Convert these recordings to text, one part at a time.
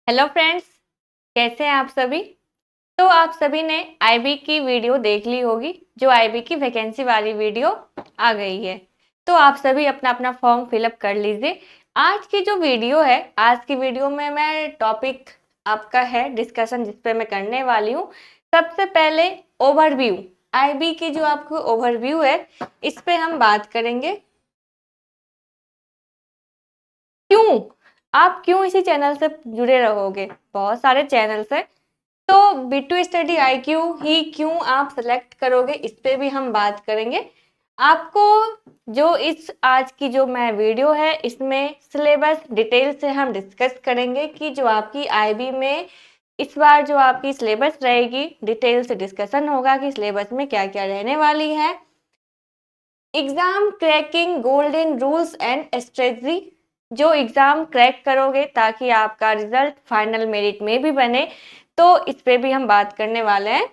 Hello friends, कैसे हैं आप सभी। तो आप सभी ने आईबी की वीडियो देख ली होगी, जो आईबी की वैकेंसी वाली वीडियो आ गई है। तो आप सभी अपना अपना फॉर्म फिलअप कर लीजिए। आज की जो वीडियो है, आज की वीडियो में मैं टॉपिक आपका है डिस्कशन, जिस पे मैं करने वाली हूँ। सबसे पहले ओवरव्यू, आईबी की जो आपको ओवरव्यू है, इस पे हम बात करेंगे। क्यों आप क्यों इसी चैनल से जुड़े रहोगे, बहुत सारे चैनल्स हैं। तो B2 स्टडी IQ ही क्यों आप सेलेक्ट करोगे, इस पे भी हम बात करेंगे। आपको जो इस आज की जो मैं वीडियो है, इसमें सिलेबस डिटेल से हम डिस्कस करेंगे कि जो आपकी आईबी में इस बार जो आपकी सिलेबस रहेगी, डिटेल से डिस्कशन होगा कि सिलेबस में क्या क्या रहने वाली है। Exam cracking golden rules and strategy, जो एग्जाम क्रैक करोगे ताकि आपका रिजल्ट फाइनल मेरिट में भी बने, तो इस पे भी हम बात करने वाले हैं।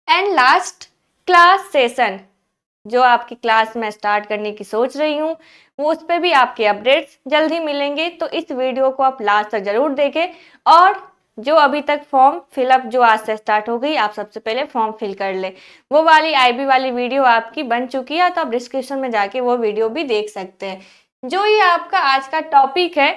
एंड लास्ट, क्लास सेशन, जो आपकी क्लास में स्टार्ट करने की सोच रही हूँ, वो उस पर भी आपके अपडेट्स जल्द ही मिलेंगे। तो इस वीडियो को आप लास्ट तक जरूर देखें। और जो अभी तक फॉर्म फिलअप जो आज से स्टार्ट हो गई, आप सबसे पहले फॉर्म फिल कर ले। वो वाली आईबी वाली वीडियो आपकी बन चुकी है, तो आप डिस्क्रिप्शन में जाके वो वीडियो भी देख सकते हैं। जो ये आपका आज का टॉपिक है,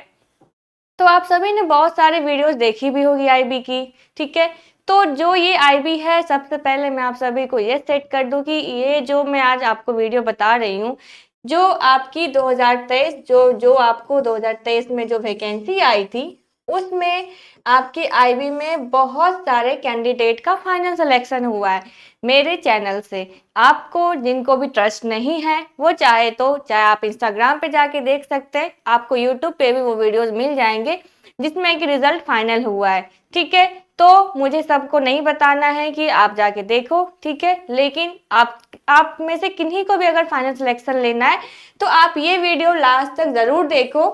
तो आप सभी ने बहुत सारे वीडियोस देखी भी होगी आईबी की, ठीक है। तो जो ये आईबी है, सबसे पहले मैं आप सभी को ये सेट कर दूं कि ये जो मैं आज आपको वीडियो बता रही हूँ, जो आपकी 2023 जो आपको 2023 में जो वैकेंसी आई थी, उसमें आपके आईबी में बहुत सारे कैंडिडेट का फाइनल सिलेक्शन हुआ है मेरे चैनल से। आपको जिनको भी ट्रस्ट नहीं है, वो चाहे आप इंस्टाग्राम पे जाके देख सकते हैं, आपको यूट्यूब पे भी वो वीडियोस मिल जाएंगे जिसमें कि रिजल्ट फाइनल हुआ है, ठीक है। तो मुझे सबको नहीं बताना है कि आप जाके देखो, ठीक है, लेकिन आप में से किन्हीं को भी अगर फाइनल सिलेक्शन लेना है, तो आप ये वीडियो लास्ट तक जरूर देखो।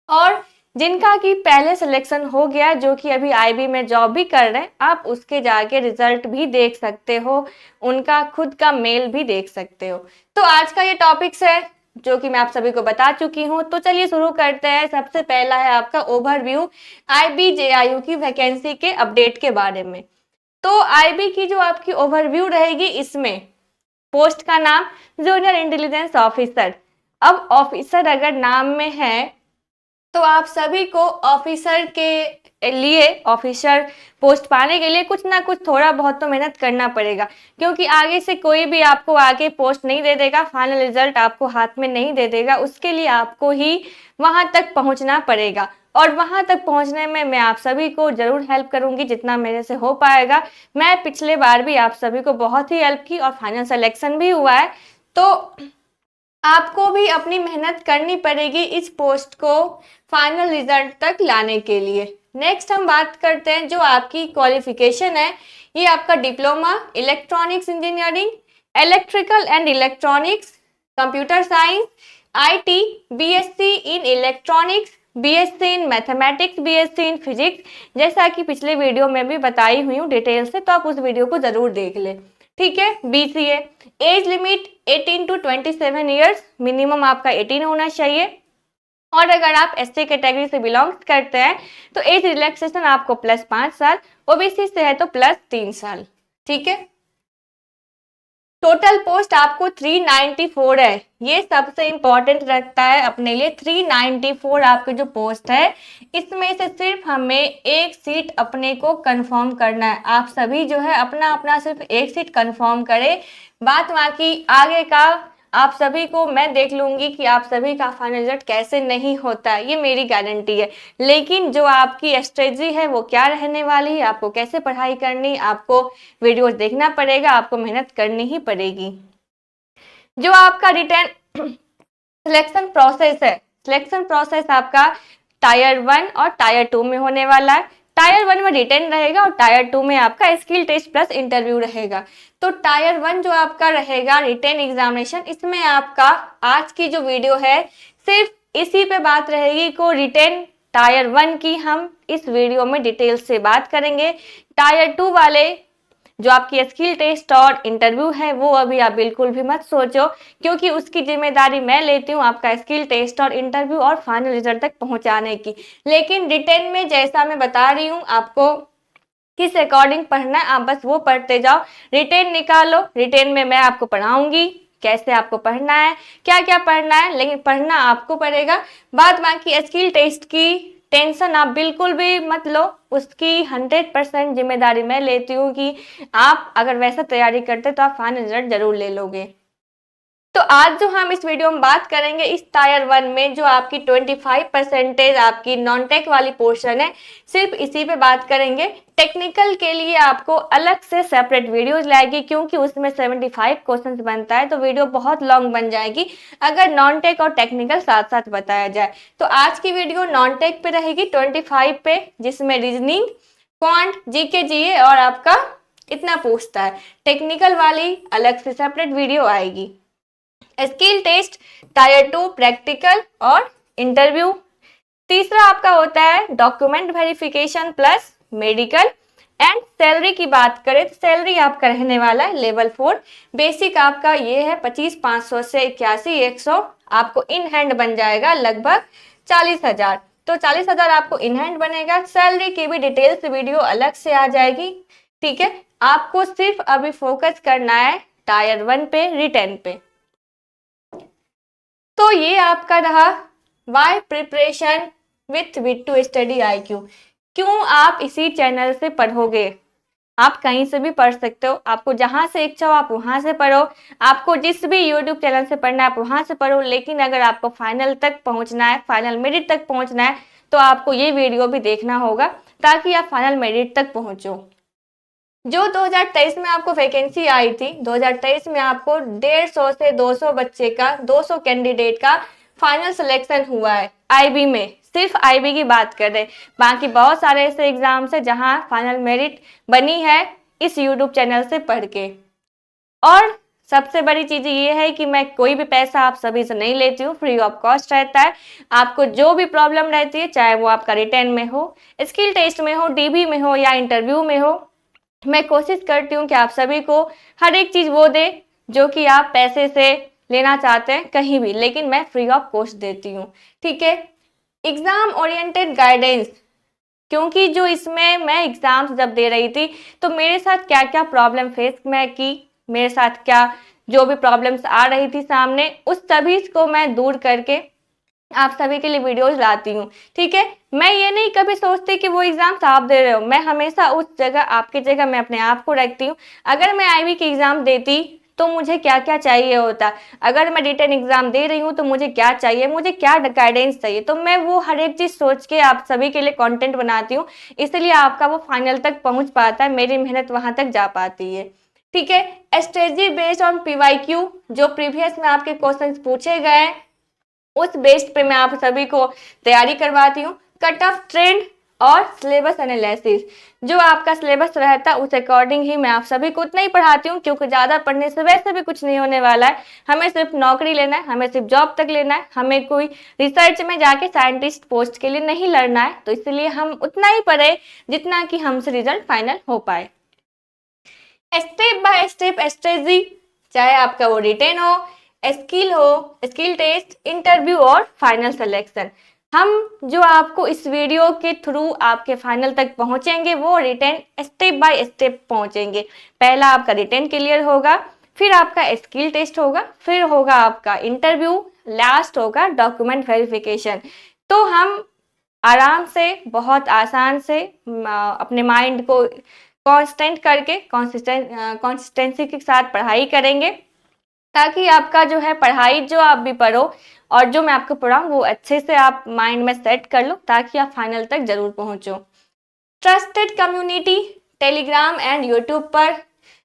और जिनका कि पहले सिलेक्शन हो गया, जो कि अभी आईबी में जॉब भी कर रहे हैं, आप उसके जाके रिजल्ट भी देख सकते हो, उनका खुद का मेल भी देख सकते हो। तो आज का ये टॉपिक्स है जो कि मैं आप सभी को बता चुकी हूँ। तो चलिए शुरू करते हैं। सबसे पहला है आपका ओवरव्यू IBJIU की वैकेंसी के अपडेट के बारे में। तो आईबी की जो आपकी ओवरव्यू रहेगी, इसमें पोस्ट का नाम जूनियर इंटेलिजेंस ऑफिसर। अब ऑफिसर अगर नाम में है, तो आप सभी को ऑफिसर के लिए, ऑफिसर पोस्ट पाने के लिए कुछ ना कुछ थोड़ा बहुत तो मेहनत करना पड़ेगा, क्योंकि आगे से कोई भी आपको आगे पोस्ट नहीं दे देगा, फाइनल रिजल्ट आपको हाथ में नहीं दे देगा। उसके लिए आपको ही वहां तक पहुंचना पड़ेगा, और वहां तक पहुंचने में मैं आप सभी को जरूर हेल्प करूंगी जितना मेरे से हो पाएगा। मैं पिछले बार भी आप सभी को बहुत ही हेल्प की और फाइनल सिलेक्शन भी हुआ है। तो आपको भी अपनी मेहनत करनी पड़ेगी इस पोस्ट को फाइनल रिजल्ट तक लाने के लिए। नेक्स्ट हम बात करते हैं जो आपकी क्वालिफिकेशन है। ये आपका diploma electronics engineering, electrical and electronics, computer science, IT, BSc in electronics, BSc in mathematics, BSc in physics, जैसा कि पिछले वीडियो में भी बताई हुई हूँ डिटेल से, तो आप उस वीडियो को जरूर देख ले, ठीक है। BCA, age limit 18 to 27 years, minimum आपका 18 होना चाहिए। और अगर आप SC कैटेगरी से बिलोंग्स करते हैं, तो एज रिलैक्सेशन आपको +5 साल, OBC से है तो +3 साल, ठीक है। टोटल पोस्ट आपको 394 है, ये सबसे इंपॉर्टेंट रखता है अपने लिए। 394 आपके जो पोस्ट है, इसमें से सिर्फ हमें एक सीट अपने को कंफर्म करना है। आप सभी जो है अपना अपना सिर्फ एक सीट कंफर्म करें, बात बाकी आगे का आप सभी को मैं देख लूंगी कि आप सभी का फाइनल रिजल्ट कैसे नहीं होता है, ये मेरी गारंटी है। लेकिन जो आपकी स्ट्रेटजी है वो क्या रहने वाली है, आपको कैसे पढ़ाई करनी, आपको वीडियोस देखना पड़ेगा, आपको मेहनत करनी ही पड़ेगी। जो आपका रिटर्न सिलेक्शन प्रोसेस है, सिलेक्शन प्रोसेस आपका टायर 1 और टायर 2 में होने वाला है। टायर 1 में रिटर्न रहेगा और टायर 2 में आपका स्किल टेस्ट प्लस इंटरव्यू रहेगा। तो टायर 1 जो आपका रहेगा रिटर्न एग्जामिनेशन, इसमें आपका आज की जो वीडियो है सिर्फ इसी पे बात रहेगी को रिटर्न टायर 1 की हम इस वीडियो में डिटेल से बात करेंगे। टायर 2 वाले जो आपकी स्किल टेस्ट और इंटरव्यू है वो अभी आप बिल्कुल भी मत सोचो, क्योंकि उसकी जिम्मेदारी मैं लेती हूँ आपका स्किल टेस्ट और इंटरव्यू और फाइनल रिजल्ट तक पहुंचाने की। लेकिन रिटेन में जैसा मैं बता रही हूँ आपको किस अकॉर्डिंग पढ़ना है, आप बस वो पढ़ते जाओ। रिटेन निकालो, रिटेन में मैं आपको पढ़ाऊंगी कैसे आपको पढ़ना है, क्या क्या पढ़ना है, लेकिन पढ़ना आपको पड़ेगा। बाद बाकी स्किल टेस्ट की टेंशन आप बिल्कुल भी मत लो, उसकी 100% जिम्मेदारी मैं लेती हूँ कि आप अगर वैसा तैयारी करते तो आप फाइनल रिजल्ट जरूर ले लोगे। तो आज जो हम इस वीडियो में बात करेंगे इस टायर 1 में जो आपकी 25% आपकी नॉन टेक वाली पोर्शन है, सिर्फ इसी पे बात करेंगे। टेक्निकल के लिए आपको अलग से सेपरेट वीडियोज लाएगी, क्योंकि उसमें 75 क्वेश्चंस बनता है, तो वीडियो बहुत लॉन्ग बन जाएगी अगर नॉन टेक और टेक्निकल साथ साथ बताया जाए। तो आज की वीडियो नॉन टेक पे रहेगी 25 पे, जिसमें रीजनिंग, क्वांट, जीके, जीए और आपका इतना पूछता है। टेक्निकल वाली अलग से सेपरेट वीडियो आएगी। स्किल टेस्ट, टायर 2 प्रैक्टिकल और इंटरव्यू। तीसरा आपका होता है document verification plus medical. And salary की बात करें तो सैलरी आपका रहने वाला है लेवल 4। बेसिक आपका ये है 25,500 से 81,100 आपको इन हैंड बन जाएगा लगभग 40,000। तो 40,000 आपको इन हैंड बनेगा। सैलरी की भी डिटेल्स वीडियो अलग से आ जाएगी, ठीक है। आपको सिर्फ अभी फोकस करना है टायर 1 पे, रिटेन पे। तो ये आपका रहा why preparation with Bittu study IQ। क्यों आप इसी चैनल से पढ़ोगे? आप कहीं से भी पढ़ सकते हो, आपको जहां से इच्छा हो आप वहां से पढ़ो, आपको जिस भी यूट्यूब चैनल से पढ़ना है आप वहां से पढ़ो। लेकिन अगर आपको फाइनल तक पहुंचना है, फाइनल मेरिट तक पहुंचना है, तो आपको ये वीडियो भी देखना होगा ताकि आप फाइनल मेरिट तक पहुंचो। जो 2023 में आपको वैकेंसी आई थी, 2023 में आपको 150 से 200 बच्चे का, 200 कैंडिडेट का फाइनल सिलेक्शन हुआ है IB में। सिर्फ IB की बात कर रहे, बाकी बहुत सारे ऐसे एग्जाम्स है जहां फाइनल मेरिट बनी है इस यूट्यूब चैनल से पढ़ के। और सबसे बड़ी चीज ये है कि मैं कोई भी पैसा आप सभी से नहीं लेती हूँ, फ्री ऑफ कॉस्ट रहता है। आपको जो भी प्रॉब्लम रहती है, चाहे वो आपका रिटेन में हो, स्किल टेस्ट में हो, DB में हो या इंटरव्यू में हो, मैं कोशिश करती हूँ कि आप सभी को हर एक चीज वो दे जो कि आप पैसे से लेना चाहते हैं कहीं भी, लेकिन मैं फ्री ऑफ कॉस्ट देती हूँ, ठीक है। एग्जाम ओरिएंटेड गाइडेंस, क्योंकि जो इसमें मैं एग्जाम्स जब दे रही थी तो मेरे साथ क्या क्या प्रॉब्लम फेस मैं की, मेरे साथ क्या जो भी प्रॉब्लम्स आ रही थी सामने, उस सभी को मैं दूर करके आप सभी के लिए वीडियोज लाती हूँ, ठीक है। मैं ये नहीं कभी सोचती कि वो एग्जाम्स आप दे रहे हो, मैं हमेशा उस जगह, आपकी जगह मैं अपने आप को रखती हूँ। अगर मैं IB की एग्जाम देती तो मुझे क्या क्या चाहिए होता, अगर मैं रिटन एग्जाम दे रही हूँ तो मुझे क्या चाहिए, मुझे क्या गाइडेंस चाहिए, तो मैं वो हर एक चीज सोच के आप सभी के लिए कंटेंट बनाती हूँ, इसलिए आपका वो फाइनल तक पहुंच पाता है, मेरी मेहनत वहां तक जा पाती है, ठीक है। स्ट्रेटजी बेस्ड ऑन PYQ, जो प्रीवियस में आपके क्वेश्चन पूछे गए उस बेस्ड पे मैं आप सभी को तैयारी करवाती हूँ। कट ऑफ ट्रेंड और सिलेबस एनालिसिस, जो आपका सिलेबस रहता है उस अकॉर्डिंग ही मैं आप सभी को उतना ही पढ़ाती हूँ, क्योंकि ज़्यादा पढ़ने से वैसे भी कुछ नहीं होने वाला है। हमें सिर्फ नौकरी लेना है, हमें सिर्फ जॉब तक लेना है, हमें कोई रिसर्च में जाके साइंटिस्ट पोस्ट के लिए नहीं लड़ना है। तो इसलिए हम उतना ही पढ़े जितना कि हमसे रिजल्ट फाइनल हो पाए। स्टेप बाय स्टेप स्ट्रेटजी, चाहे आपका वो रिटेन हो, स्किल हो, स्किल टेस्ट, इंटरव्यू और फाइनल सिलेक्शन, हम जो आपको इस वीडियो के थ्रू आपके फाइनल तक पहुंचेंगे वो रिटेन स्टेप बाय स्टेप पहुंचेंगे। पहला आपका रिटेन क्लियर होगा, फिर आपका स्किल टेस्ट होगा, फिर होगा आपका इंटरव्यू, लास्ट होगा डॉक्यूमेंट वेरिफिकेशन। तो हम आराम से, बहुत आसान से अपने माइंड को कांस्टेंट करके कंसिस्टेंसी के साथ पढ़ाई करेंगे, ताकि आपका जो है पढ़ाई जो आप भी पढ़ो और जो मैं आपको पढ़ाऊँ वो अच्छे से आप माइंड में सेट कर लो, ताकि आप फाइनल तक जरूर पहुंचो। Trusted community Telegram and YouTube पर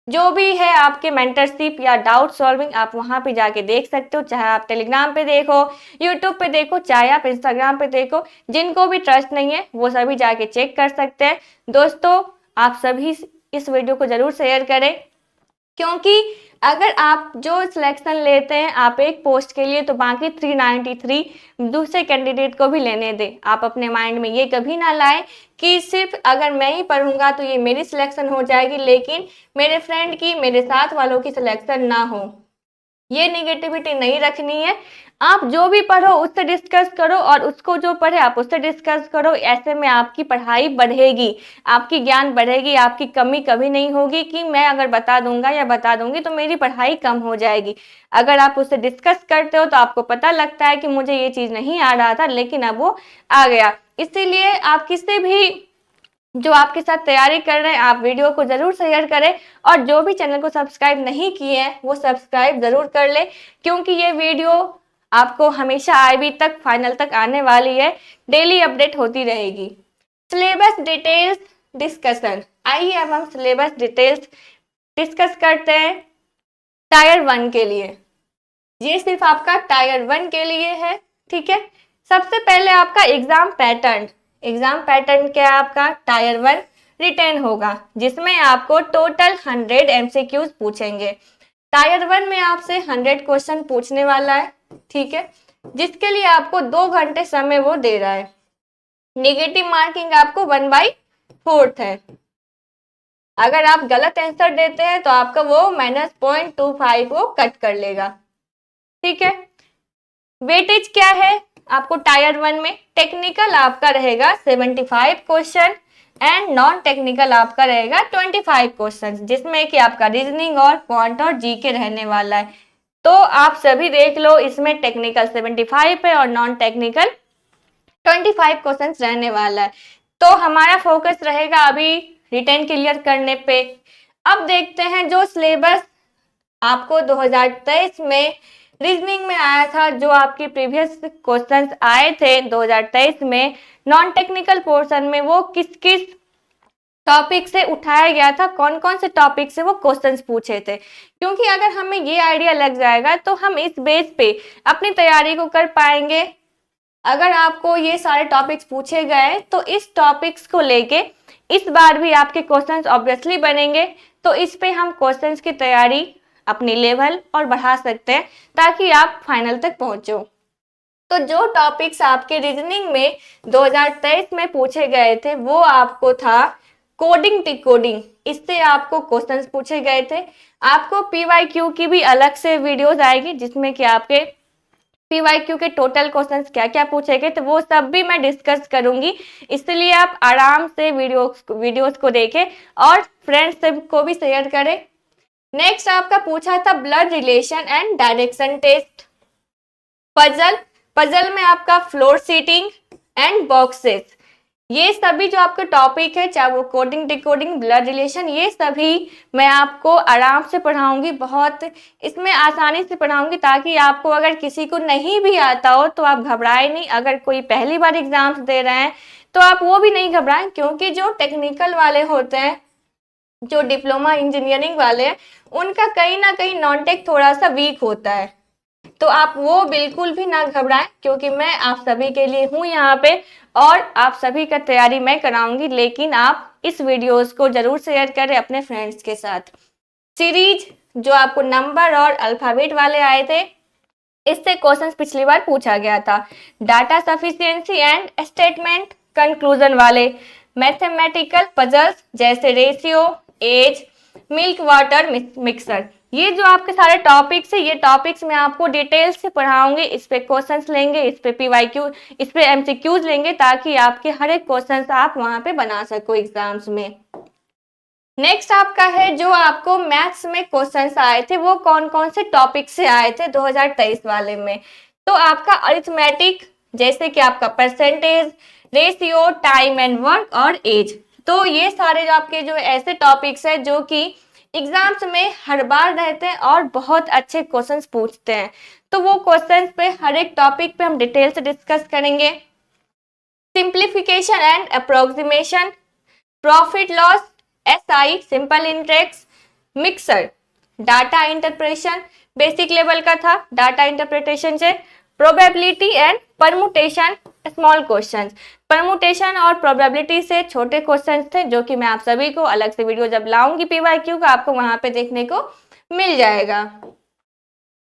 जो भी है आपके मेंटरशिप या डाउट सॉल्विंग, आप वहां पे जाके देख सकते हो, चाहे आप टेलीग्राम पे देखो, यूट्यूब पे देखो, चाहे आप इंस्टाग्राम पे देखो। जिनको भी ट्रस्ट नहीं है वो सभी जाके चेक कर सकते हैं। दोस्तों, आप सभी इस वीडियो को जरूर शेयर करें, क्योंकि अगर आप जो सिलेक्शन लेते हैं आप एक पोस्ट के लिए, तो बाकी 393 दूसरे कैंडिडेट को भी लेने दें। आप अपने माइंड में ये कभी ना लाएं कि सिर्फ अगर मैं ही पढ़ूंगा तो ये मेरी सिलेक्शन हो जाएगी, लेकिन मेरे फ्रेंड की, मेरे साथ वालों की सिलेक्शन ना हो। ये नेगेटिविटी नहीं रखनी है। आप जो भी पढ़ो उससे डिस्कस करो, और उसको जो पढ़े आप उससे डिस्कस करो। ऐसे में आपकी पढ़ाई बढ़ेगी, आपकी ज्ञान बढ़ेगी, आपकी कमी कभी नहीं होगी कि मैं अगर बता दूंगा या बता दूंगी तो मेरी पढ़ाई कम हो जाएगी। अगर आप उससे डिस्कस करते हो तो आपको पता लगता है कि मुझे ये चीज नहीं आ रहा था लेकिन अब वो आ गया। इसीलिए आप किसी भी जो आपके साथ तैयारी कर रहे हैं आप वीडियो को जरूर शेयर करें, और जो भी चैनल को सब्सक्राइब नहीं किए हैं वो सब्सक्राइब जरूर कर ले, क्योंकि ये वीडियो आपको हमेशा आईबी तक, फाइनल तक आने वाली है। डेली अपडेट होती रहेगी। Syllabus details discussion. आइए अब हम सिलेबस डिटेल्स डिस्कस करते हैं टायर 1 के लिए। ये सिर्फ आपका टायर 1 के लिए है, ठीक है। सबसे पहले आपका एग्जाम पैटर्न क्या है आपका? टायर 1 रिटेन होगा, जिसमें आपको टोटल 100 एमसीक्यूज पूछेंगे। टायर 1 में आपसे 100 क्वेश्चन पूछने वाला है, ठीक है, जिसके लिए आपको 2 घंटे समय वो दे रहा है। नेगेटिव मार्किंग आपको 1/4 है। अगर आप गलत आंसर देते हैं तो आपका वो -0.25 वो कट कर लेगा, ठीक है। वेटेज क्या है आपको टायर 1 में? टेक्निकल आपका रहेगा 75 क्वेश्चन एंड नॉन टेक्निकल आपका रहेगा 25 क्वेश्चन, जिसमें कि आपका रीजनिंग और क्वांट और जीके रहने वाला है। तो आप सभी देख लो, इसमें टेक्निकल 75 है और नॉन टेक्निकल 25 क्वेश्चन रहने वाला है। तो हमारा फोकस रहेगा अभी रिटेन क्लियर करने पे। अब देखते हैं जो सिलेबस आपको 2023 में रीजनिंग में आया था, जो आपके प्रीवियस क्वेश्चंस आए थे 2023 में नॉन टेक्निकल पोर्शन में, वो किस किस टॉपिक से उठाया गया था, कौन कौन से टॉपिक से वो क्वेश्चंस पूछे थे। क्योंकि अगर हमें ये आइडिया लग जाएगा तो हम इस बेस पे अपनी तैयारी को कर पाएंगे। अगर आपको ये सारे टॉपिक्स पूछे गए तो इस टॉपिक्स को लेके इस बार भी आपके क्वेश्चंस ऑब्वियसली बनेंगे, तो इस पे हम क्वेश्चंस की तैयारी अपनी लेवल और बढ़ा सकते हैं ताकि आप फाइनल तक पहुंचो। तो जो टॉपिक्स आपके रीजनिंग में 2023 में पूछे गए थे वो आपको था कोडिंग डिकोडिंग, इससे आपको क्वेश्चंस पूछे गए थे। आपको पीवाईक्यू की भी अलग से वीडियोस आएगी, जिसमें कि आपके पीवाईक्यू के टोटल क्वेश्चंस क्या क्या पूछे गए तो वो सब भी मैं डिस्कस करूंगी। इसलिए आप आराम से वीडियोस को देखें और फ्रेंड्स को भी शेयर करें। नेक्स्ट आपका पूछा था blood relation and direction test. Puzzle में आपका फ्लोर सीटिंग एंड बॉक्सेस, ये सभी जो आपके टॉपिक है, चाहे वो कोडिंग डिकोडिंग ब्लड रिलेशन, ये सभी मैं आपको आराम से पढ़ाऊंगी, बहुत इसमें आसानी से पढ़ाऊंगी, ताकि आपको अगर किसी को नहीं भी आता हो तो आप घबराए नहीं। अगर कोई पहली बार एग्जाम्स दे रहे हैं तो आप वो भी नहीं घबराएं, क्योंकि जो टेक्निकल वाले होते हैं, जो डिप्लोमा इंजीनियरिंग वाले हैं, उनका कहीं ना कहीं नॉन टेक थोड़ा सा वीक होता है। तो आप वो बिल्कुल भी ना घबराएं, क्योंकि मैं आप सभी के लिए हूँ यहाँ पे और आप सभी का तैयारी मैं कराऊंगी। लेकिन आप इस वीडियोस को जरूर शेयर करें अपने फ्रेंड्स के साथ। सीरीज जो आपको नंबर और अल्फाबेट वाले आए थे, इससे क्वेश्चंस पिछली बार पूछा गया था। Data sufficiency and statement conclusion वाले मैथमेटिकल पजल्स जैसे ratio, age, milk water mixture, ये जो आपके सारे टॉपिक्स है, ये टॉपिक्स मैं आपको डिटेल से पढ़ाऊंगी। इस पे क्वेश्चंस लेंगे, इस पे पीवाईक्यू, इस पे एमसीक्यूज लेंगे, ताकि आपके हर एक क्वेश्चंस आप वहां पे बना सको एग्जाम्स में। नेक्स्ट आपका है जो आपको मैथ्स में क्वेश्चंस आए थे, वो कौन कौन से टॉपिक से आए थे 2023 वाले में। तो आपका अरिथमेटिक, जैसे कि आपका percentage, ratio, time and work और एज। तो ये सारे जो आपके जो ऐसे टॉपिक्स है जो कि एग्जाम्स में हर बार रहते हैं और बहुत अच्छे क्वेश्चंस पूछते हैं। तो वो क्वेश्चंस पे हर एक टॉपिक पे हम डिटेल से डिस्कस करेंगे। Simplification and approximation, profit loss, SI, simple interest, mixer, data interpretation, basic level का था डाटा इंटरप्रिटेशन से, probability and permutation, small questions. Permutation और प्रोबेबिलिटी से छोटे क्वेश्चंस थे, जो कि मैं आप सभी को अलग से वीडियो जब लाऊंगी पीवाईक्यू का, आपको वहां पे देखने को मिल जाएगा।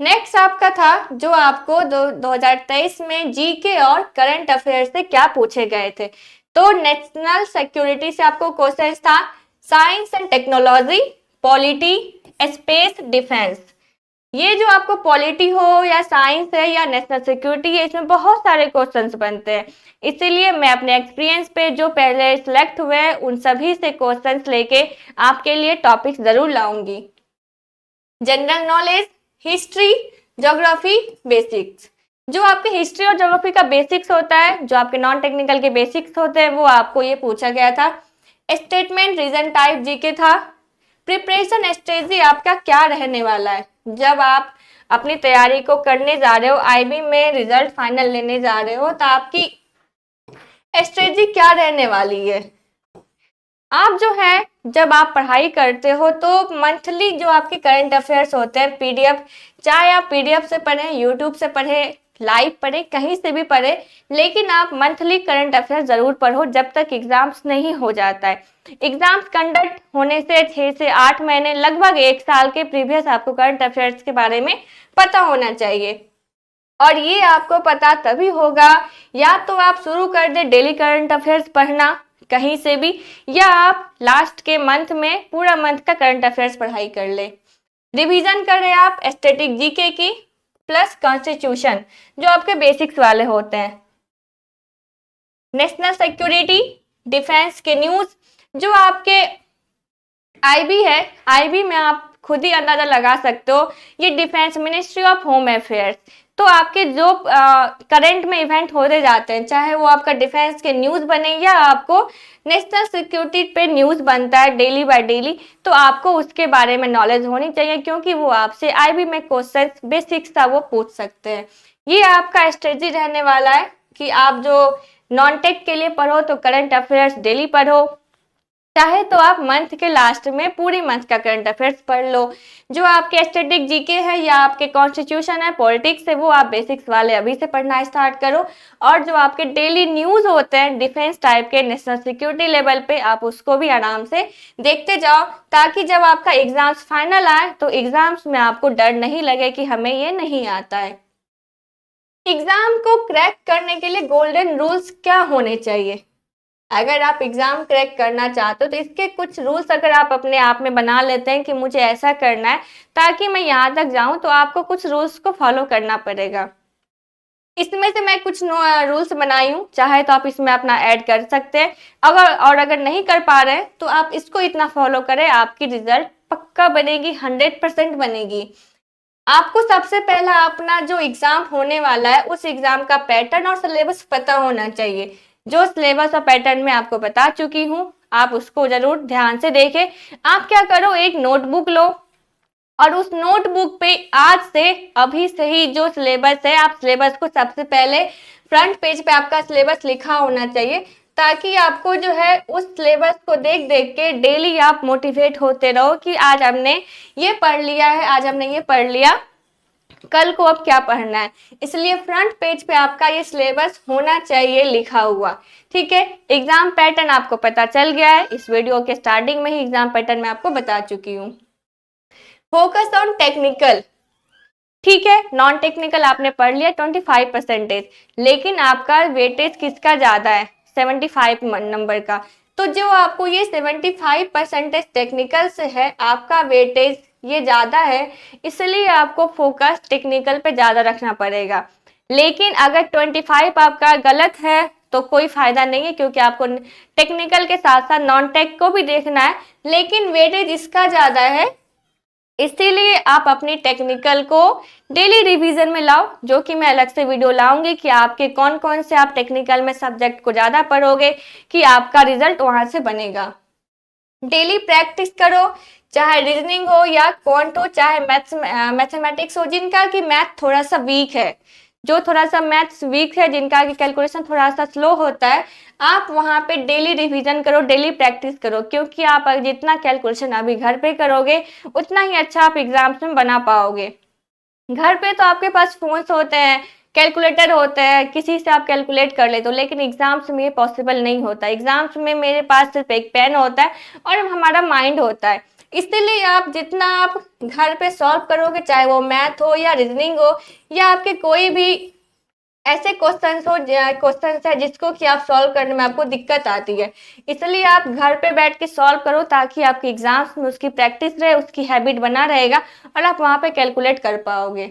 नेक्स्ट आपका था जो आपको 2023 में जीके और करंट अफेयर से क्या पूछे गए थे। तो नेशनल सिक्योरिटी से आपको क्वेश्चन था science and technology, polity, space, defence. ये जो आपको पॉलिटी हो या साइंस है या नेशनल सिक्योरिटी है, इसमें बहुत सारे क्वेश्चंस बनते हैं। इसीलिए मैं अपने एक्सपीरियंस पे जो पहले सिलेक्ट हुए हैं उन सभी से क्वेश्चंस लेके आपके लिए टॉपिक्स जरूर लाऊंगी। General knowledge, history, geography, basics. जो आपके हिस्ट्री और ज्योग्राफी का बेसिक्स होता है, जो आपके नॉन टेक्निकल के बेसिक्स होते हैं, वो आपको ये पूछा गया था। स्टेटमेंट रीजन टाइप जीके था। प्रिपरेशन स्ट्रेटजी आपका क्या रहने वाला है, जब आप अपनी तैयारी को करने जा रहे हो, आईबी में रिजल्ट फाइनल लेने जा रहे हो, तो आपकी स्ट्रेटजी क्या रहने वाली है। आप जो है जब आप पढ़ाई करते हो तो मंथली जो आपके करंट अफेयर्स होते हैं पीडीएफ, चाहे आप पीडीएफ से पढ़ें, यूट्यूब से पढ़ें, लाइव पढ़ें, कहीं से भी पढ़ें, लेकिन आप मंथली करंट अफेयर्स जरूर पढ़ो जब तक एग्जाम्स नहीं हो जाता है। एग्जाम्स कंडक्ट होने से 6 से 8 महीने, लगभग 1 साल के प्रीवियस आपको करंट अफेयर्स के बारे में पता होना चाहिए। और ये आपको पता तभी होगा या तो आप शुरू कर दे डेली करंट अफेयर्स पढ़ना कहीं से भी, या आप लास्ट के मंथ में पूरा मंथ का करंट अफेयर्स पढ़ाई कर ले। रिवीजन कर रहे हैं आप स्टैटिक जीके की प्लस कॉन्स्टिट्यूशन, जो आपके बेसिक्स वाले होते हैं। नेशनल सिक्योरिटी, डिफेंस के न्यूज, जो आपके आईबी है, आईबी में आप खुद ही अंदाजा लगा सकते हो, ये defence ministry of home affairs. तो आपके जो करंट में इवेंट होते जाते हैं, चाहे वो आपका डिफेंस के न्यूज बने या आपको नेशनल सिक्योरिटी पे न्यूज बनता है डेली बाय डेली, तो आपको उसके बारे में नॉलेज होनी चाहिए, क्योंकि वो आपसे आईबी में क्वेश्चन बेसिक्स था वो पूछ सकते हैं। ये आपका स्ट्रेटजी रहने वाला है कि आप जो नॉन टेक के लिए पढ़ो तो करंट अफेयर्स डेली पढ़ो, चाहे तो आप मंथ के लास्ट में पूरी मंथ का करंट अफेयर्स पढ़ लो। जो आपके स्टैटिक जीके है या आपके कॉन्स्टिट्यूशन है, पॉलिटिक्स है, वो आप बेसिक्स वाले अभी से पढ़ना स्टार्ट करो। और जो आपके डेली न्यूज होते हैं डिफेंस टाइप के, नेशनल सिक्योरिटी लेवल पे, आप उसको भी आराम से देखते जाओ, ताकि जब आपका एग्जाम्स फाइनल आए तो एग्जाम्स में आपको डर नहीं लगे कि हमें ये नहीं आता है। एग्जाम को क्रैक करने के लिए गोल्डन रूल्स क्या होने चाहिए। अगर आप एग्जाम क्रैक करना चाहते हो तो इसके कुछ रूल्स अगर आप अपने आप में बना लेते हैं कि मुझे ऐसा करना है ताकि मैं यहाँ तक जाऊं, तो आपको कुछ रूल्स को फॉलो करना पड़ेगा। इसमें से मैं कुछ रूल्स बनाई हूँ, चाहे तो आप इसमें अपना ऐड कर सकते हैं। अगर नहीं कर पा रहे तो आप इसको इतना फॉलो करें, आपकी रिजल्ट पक्का बनेगी, 100% बनेगी। आपको सबसे पहला अपना जो एग्जाम होने वाला है उस एग्जाम का पैटर्न और सिलेबस पता होना चाहिए। जो सिलेबस और पैटर्न में आपको बता चुकी हूँ, आप उसको जरूर ध्यान से देखें। आप क्या करो, एक नोटबुक लो और उस नोटबुक पे आज से अभी से ही जो सिलेबस है, आप सिलेबस को सबसे पहले फ्रंट पेज पे आपका सिलेबस लिखा होना चाहिए, ताकि आपको जो है उस सिलेबस को देख देख के डेली आप मोटिवेट होते रहो कि आज हमने ये पढ़ लिया है, आज हमने ये पढ़ लिया, कल को अब क्या पढ़ना है। इसलिए फ्रंट पेज पे आपका ये सिलेबस होना चाहिए लिखा हुआ। ठीक है, एग्जाम पैटर्न आपको पता चल गया है, इस वीडियो के स्टार्टिंग में ही एग्जाम पैटर्न मैं आपको बता चुकी हूँ। फोकस ऑन टेक्निकल, ठीक है, नॉन टेक्निकल आपने पढ़ लिया 25%, लेकिन आपका वेटेज किसका ज्यादा है, 75 नंबर का। तो जो आपको ये 75% टेक्निकल से है, आपका वेटेज ये ज्यादा है, इसलिए आपको फोकस टेक्निकल पे ज्यादा रखना पड़ेगा। लेकिन अगर 25 आपका गलत है तो कोई फायदा नहीं है, क्योंकि आपको टेक्निकल के साथ साथ नॉन टेक को भी देखना है, लेकिन वेटेज इसका ज्यादा है, इसीलिए आप अपनी टेक्निकल को डेली रिवीजन में लाओ, जो कि मैं अलग से वीडियो लाऊंगी कि आपके कौन कौन से आप टेक्निकल में सब्जेक्ट को ज्यादा पढ़ोगे कि आपका रिजल्ट वहां से बनेगा। डेली प्रैक्टिस करो, चाहे रीजनिंग हो या क्वांट हो, चाहे मैथमेटिक्स हो, जिनका कि मैथ थोड़ा सा वीक है, जो थोड़ा सा मैथ्स वीक है, जिनका कि कैलकुलेशन थोड़ा सा स्लो होता है, आप वहां पे डेली रिवीजन करो, डेली प्रैक्टिस करो, क्योंकि आप जितना कैलकुलेशन अभी घर पे करोगे उतना ही अच्छा आप एग्जाम्स में बना पाओगे। घर पे तो आपके पास फोन्स होते हैं, कैलकुलेटर होते हैं, किसी से आप कैलकुलेट कर लेते हो, लेकिन एग्जाम्स में ये पॉसिबल नहीं होता। एग्जाम्स में मेरे पास सिर्फ एक पेन होता है और हमारा माइंड होता है। इसलिए आप जितना आप घर पे सॉल्व करोगे, चाहे वो मैथ हो या रीजनिंग हो या आपके कोई भी ऐसे क्वेश्चंस है जिसको कि आप सॉल्व करने में आपको दिक्कत आती है, इसलिए आप घर पे बैठ के सॉल्व करो ताकि आपके एग्जाम्स में उसकी प्रैक्टिस रहे, उसकी हैबिट बना रहेगा और आप वहां पे कैलकुलेट कर पाओगे।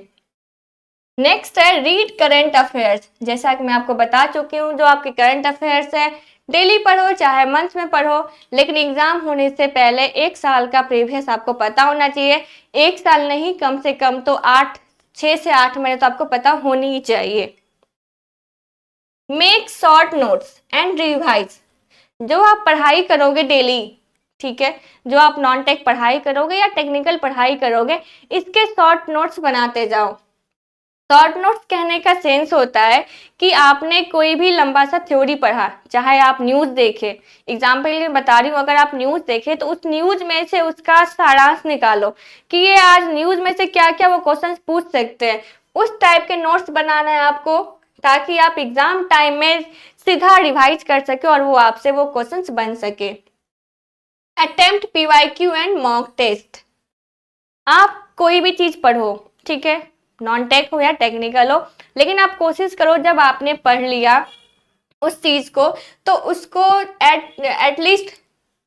नेक्स्ट है रीड करंट अफेयर्स। जैसा कि मैं आपको बता चुकी हूँ, जो आपके करंट अफेयर्स है डेली पढ़ो चाहे मंथ में पढ़ो, लेकिन एग्जाम होने से पहले 1 साल का प्रीवियस आपको पता होना चाहिए। 1 साल नहीं, कम से कम तो 6 से 8 महीने तो आपको पता होनी ही चाहिए। Make short notes and revise. जो आप पढ़ाई करोगे डेली, ठीक है, जो आप नॉन टेक पढ़ाई करोगे या टेक्निकल पढ़ाई करोगे, इसके शॉर्ट नोट्स बनाते जाओ। शॉर्ट नोट्स कहने का सेंस होता है कि आपने कोई भी लंबा सा थ्योरी पढ़ा, चाहे आप न्यूज़ देखें, एग्जाम्पल के लिए बता रही हूँ, अगर आप न्यूज़ देखें तो उस न्यूज़ में से उसका सारांश निकालो कि ये आज न्यूज़ में से क्या क्या वो क्वेश्चन पूछ सकते हैं। उस टाइप के नोट्स बनाना है आपको, ताकि आप एग्जाम टाइम में सीधा रिवाइज कर सके और वो आपसे वो क्वेश्चंस बन सके। Attempt PYQ and mock test. आप कोई भी चीज पढ़ो, ठीक है, नॉन टेक हो या टेक्निकल हो, लेकिन आप कोशिश करो जब आपने पढ़ लिया उस चीज को तो उसको एटलीस्ट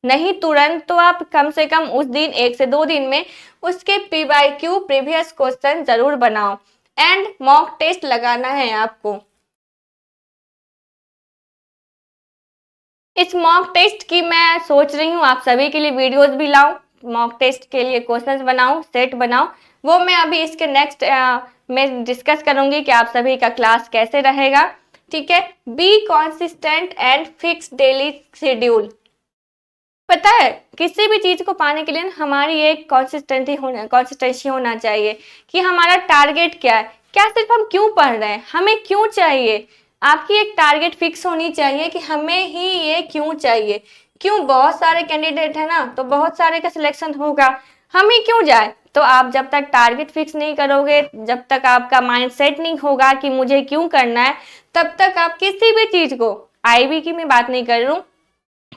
नहीं तुरंत तो आप कम से कम उस दिन 1 से 2 दिन में उसके पीवाईक्यू प्रीवियस क्वेश्चन जरूर बनाओ एंड मॉक टेस्ट लगाना है आपको। इस मॉक टेस्ट की मैं सोच रही हूँ आप सभी के लिए वीडियोस भी लाऊं, मॉक टेस्ट के लिए क्वेश्चंस बनाऊं, सेट बनाऊं, वो मैं अभी इसके नेक्स्ट में डिस्कस करूंगी कि आप सभी का क्लास कैसे रहेगा, ठीक है। Be consistent and fix daily schedule. पता है, किसी भी चीज को पाने के लिए हमारी एक कंसिस्टेंसी होना चाहिए कि हमारा टारगेट क्या है, क्या सिर्फ हम क्यों पढ़ रहे हैं, हमें क्यों चाहिए। आपकी एक टारगेट फिक्स होनी चाहिए कि हमें ही ये क्यों चाहिए। क्यों, बहुत सारे कैंडिडेट है ना, तो बहुत सारे का सिलेक्शन होगा, हम ही क्यों जाए। तो आप जब तक टारगेट फिक्स नहीं करोगे, जब तक आपका माइंड सेट नहीं होगा कि मुझे क्यों करना है, तब तक आप किसी भी चीज को, आईबी की मैं बात नहीं कर रही हूँ,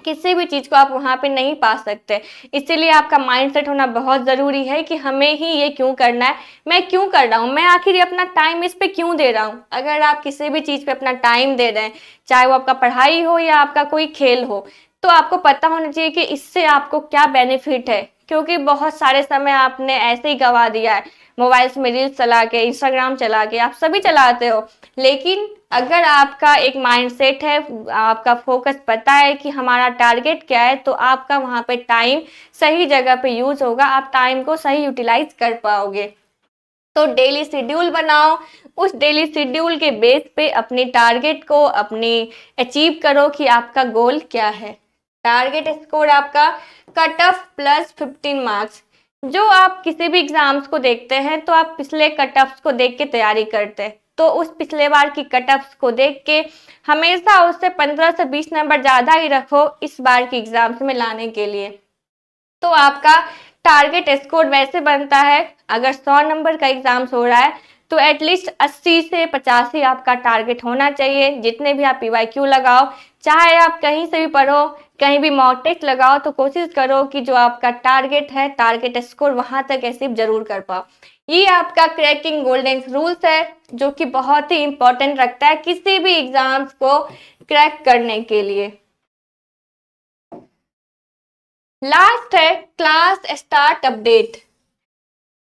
किसी भी चीज को आप वहां पे नहीं पा सकते। इसीलिए आपका माइंडसेट होना बहुत जरूरी है कि हमें ही ये क्यों करना है, मैं क्यों कर रहा हूँ, मैं आखिर अपना टाइम इस पे क्यों दे रहा हूँ। अगर आप किसी भी चीज पे अपना टाइम दे रहे हैं, चाहे वो आपका पढ़ाई हो या आपका कोई खेल हो, तो आपको पता होना चाहिए कि इससे आपको क्या बेनिफिट है। क्योंकि बहुत सारे समय आपने ऐसे ही गवा दिया है, मोबाइल्स में रील्स चला के, इंस्टाग्राम चला के, आप सभी चलाते हो, लेकिन अगर आपका एक माइंडसेट है, आपका फोकस पता है कि हमारा टारगेट क्या है, तो आपका वहां पे टाइम सही जगह पे यूज होगा, आप टाइम को सही यूटिलाइज कर पाओगे। तो डेली शेड्यूल बनाओ, उस डेली शेड्यूल के बेस पे अपने टारगेट को अपनी अचीव करो कि आपका गोल क्या है। टारगेट स्कोर आपका कट ऑफ प्लस 15 मार्क्स। जो आप किसी भी एग्जाम्स को देखते हैं तो आप पिछले कट ऑफ्स को देख के तैयारी करते हैं, तो उस पिछले बार की कट ऑफ्स को देख के हमेशा उससे 15 से 20 नंबर ज्यादा ही रखो इस बार की एग्जाम्स में लाने के लिए। तो आपका टारगेट स्कोर वैसे बनता है, अगर 100 नंबर का एग्जाम्स हो रहा है तो एटलीस्ट 80 से 85 आपका टारगेट होना चाहिए। जितने भी आप पीवाईक्यू लगाओ, चाहे आप कहीं से भी पढ़ो, कहीं भी मॉक टेस्ट लगाओ, तो कोशिश करो कि जो आपका टारगेट है, टारगेट स्कोर वहां तक अचीव जरूर कर पाओ। ये आपका क्रैकिंग गोल्डन रूल्स है, जो कि बहुत ही इंपॉर्टेंट रखता है किसी भी एग्जाम्स को क्रैक करने के लिए। लास्ट है class start update.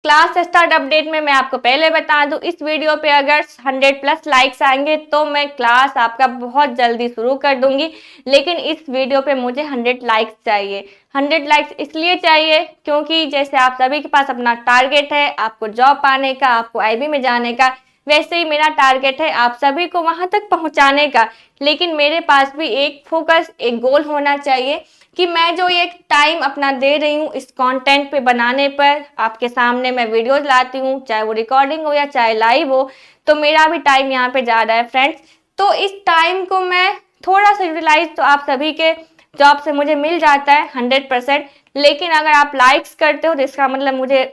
Class start update में मैं आपको पहले बता दूं, इस वीडियो पे अगर 100+ लाइक्स आएंगे तो मैं क्लास आपका बहुत जल्दी शुरू कर दूंगी, लेकिन इस वीडियो पे मुझे 100 लाइक्स चाहिए। 100 लाइक्स इसलिए चाहिए क्योंकि जैसे आप सभी के पास अपना टारगेट है, आपको जॉब पाने का, आपको आईबी में जाने का, वैसे ही मेरा टारगेट है आप सभी को वहां तक पहुंचाने का। लेकिन मेरे पास भी एक फोकस, एक गोल होना चाहिए कि मैं जो ये टाइम अपना दे रही हूँ इस कंटेंट पे बनाने पर, आपके सामने मैं वीडियोस लाती हूँ, चाहे वो रिकॉर्डिंग हो या चाहे लाइव हो, तो मेरा भी टाइम यहाँ पे जा रहा है फ्रेंड्स। तो इस टाइम को मैं थोड़ा सा यूटिलाइज तो आप सभी के जॉब से मुझे मिल जाता है 100%, लेकिन अगर आप लाइक्स करते हो तो इसका मतलब मुझे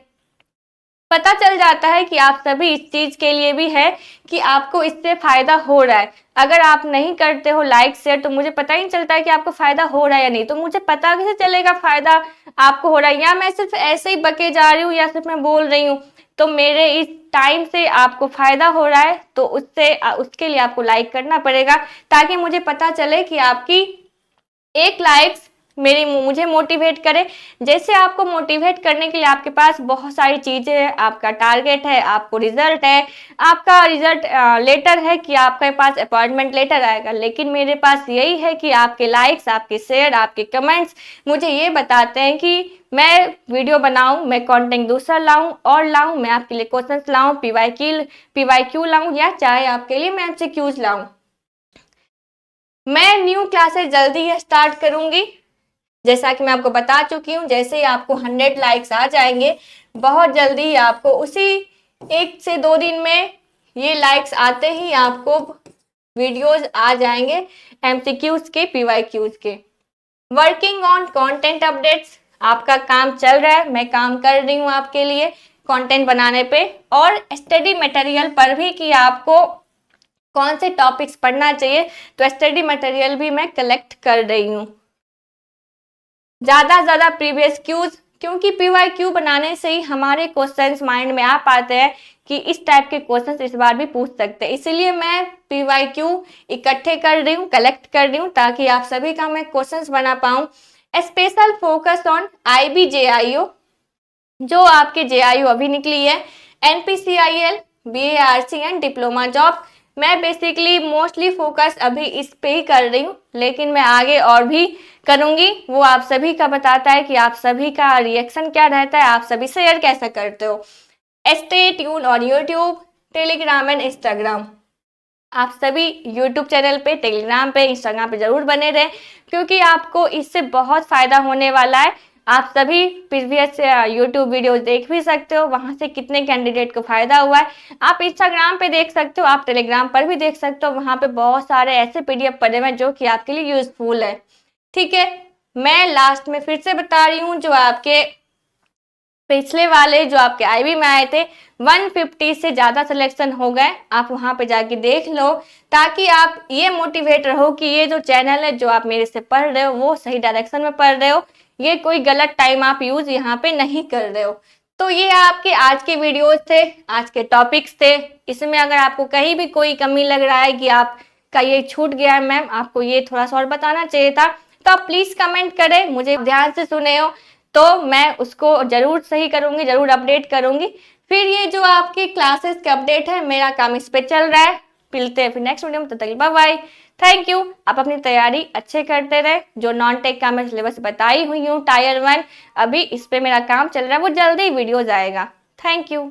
पता चल जाता है कि आप सभी इस चीज के लिए भी है कि आपको इससे फायदा हो रहा है। अगर आप नहीं करते हो लाइक शेयर तो मुझे पता ही नहीं चलता है कि आपको फायदा हो रहा है या नहीं, तो मुझे पता कैसे चलेगा फायदा आपको हो रहा है, या मैं सिर्फ ऐसे ही बके जा रही हूँ या सिर्फ मैं बोल रही हूँ। तो मेरे इस टाइम से आपको फायदा हो रहा है तो उसके लिए आपको लाइक करना पड़ेगा, ताकि मुझे पता चले कि आपकी एक लाइक्स मुझे मोटिवेट करे। जैसे आपको मोटिवेट करने के लिए आपके पास बहुत सारी चीजें हैं, आपका टारगेट है, आपको रिजल्ट है, आपका रिजल्ट लेटर है कि आपके पास अपॉइंटमेंट लेटर आएगा, लेकिन मेरे पास यही है कि आपके लाइक्स, आपके शेयर, आपके कमेंट्स मुझे ये बताते हैं कि मैं वीडियो बनाऊं, मैं कंटेंट दूसरा लाऊं और लाऊं, मैं आपके लिए क्वेश्चंस लाऊं, पीवाईक्यू लाऊं, या चाहे आपके लिए मैं एमसीक्यूज लाऊं। मैं न्यू क्लासेस जल्दी ही स्टार्ट करूंगी, जैसा कि मैं आपको बता चुकी हूँ। जैसे ही आपको 100 लाइक्स आ जाएंगे, बहुत जल्दी ही आपको उसी 1 से 2 दिन में ये लाइक्स आते ही आपको वीडियोस आ जाएंगे एमसीक्यूज के, पीवाईक्यूज के। वर्किंग ऑन कंटेंट अपडेट्स, आपका काम चल रहा है, मैं काम कर रही हूँ आपके लिए कंटेंट बनाने पे, और स्टडी मटेरियल पर भी कि आपको कौन से टॉपिक्स पढ़ना चाहिए, तो स्टडी मटेरियल भी मैं कलेक्ट कर रही हूँ। ज्यादा से ज्यादा प्रीवियस क्यूज, क्योंकि पीवाईक्यू बनाने से ही हमारे क्वेश्चंस माइंड में आ पाते हैं कि इस टाइप के क्वेश्चंस इस बार भी पूछ सकते हैं। इसलिए मैं पीवाईक्यू इकट्ठे कर रही हूँ, कलेक्ट कर रही हूँ, ताकि आप सभी का मैं क्वेश्चंस बना पाऊँ। स्पेशल फोकस ऑन आईबी जेआईओ, जो आपके जेआईओ अभी निकली है, NPCIL, BARC and diploma job. मैं बेसिकली मोस्टली फोकस अभी इस पे ही कर रही हूँ, लेकिन मैं आगे और भी करूंगी। वो आप सभी का बताता है कि आप सभी का रिएक्शन क्या रहता है, आप सभी शेयर कैसे करते हो। स्टे ट्यून और यूट्यूब, टेलीग्राम एंड इंस्टाग्राम। आप सभी यूट्यूब चैनल पे, टेलीग्राम पे, इंस्टाग्राम पे जरूर बने रहें, क्योंकि आपको इससे बहुत फायदा होने वाला है। आप सभी प्रीवियस यूट्यूब वीडियो देख भी सकते हो, वहां से कितने कैंडिडेट को फायदा हुआ है। आप इंस्टाग्राम पे देख सकते हो, आप टेलीग्राम पर भी देख सकते हो, वहां पे बहुत सारे ऐसे पीडीएफ पड़े हुए हैं जो कि आपके लिए यूजफुल है। ठीक है, मैं लास्ट में फिर से बता रही हूँ, जो आपके पिछले वाले जो आपके आईबी में आए थे 150 से ज्यादा सिलेक्शन हो गए, आप वहां पे जाके देख लो, ताकि आप ये मोटिवेट रहो कि ये जो चैनल है जो आप मेरे से पढ़ रहे हो वो सही डायरेक्शन में पढ़ रहे हो, ये कोई गलत टाइम आप यूज यहाँ पे नहीं कर रहे हो। तो ये आपके आज के वीडियोज थे, आज के टॉपिक्स थे। इसमें अगर आपको कहीं भी कोई कमी लग रहा है कि आपका ये छूट गया है मैम, आपको ये थोड़ा सा और बताना चाहिए था, तो आप प्लीज कमेंट करें, मुझे ध्यान से सुने हो तो मैं उसको जरूर सही करूंगी, जरूर अपडेट करूंगी। फिर ये जो आपकी क्लासेस के अपडेट है, मेरा काम इस पे चल रहा है। मिलते हैं फिर नेक्स्ट वीडियो में, तब तक बाय बाय, थैंक यू। आप अपनी तैयारी अच्छे करते रहे। जो नॉन टेक का मैं सिलेबस बताई हुई हूँ टायर 1, अभी इस पे मेरा काम चल रहा है, वो जल्दी वीडियोज आएगा। Thank you.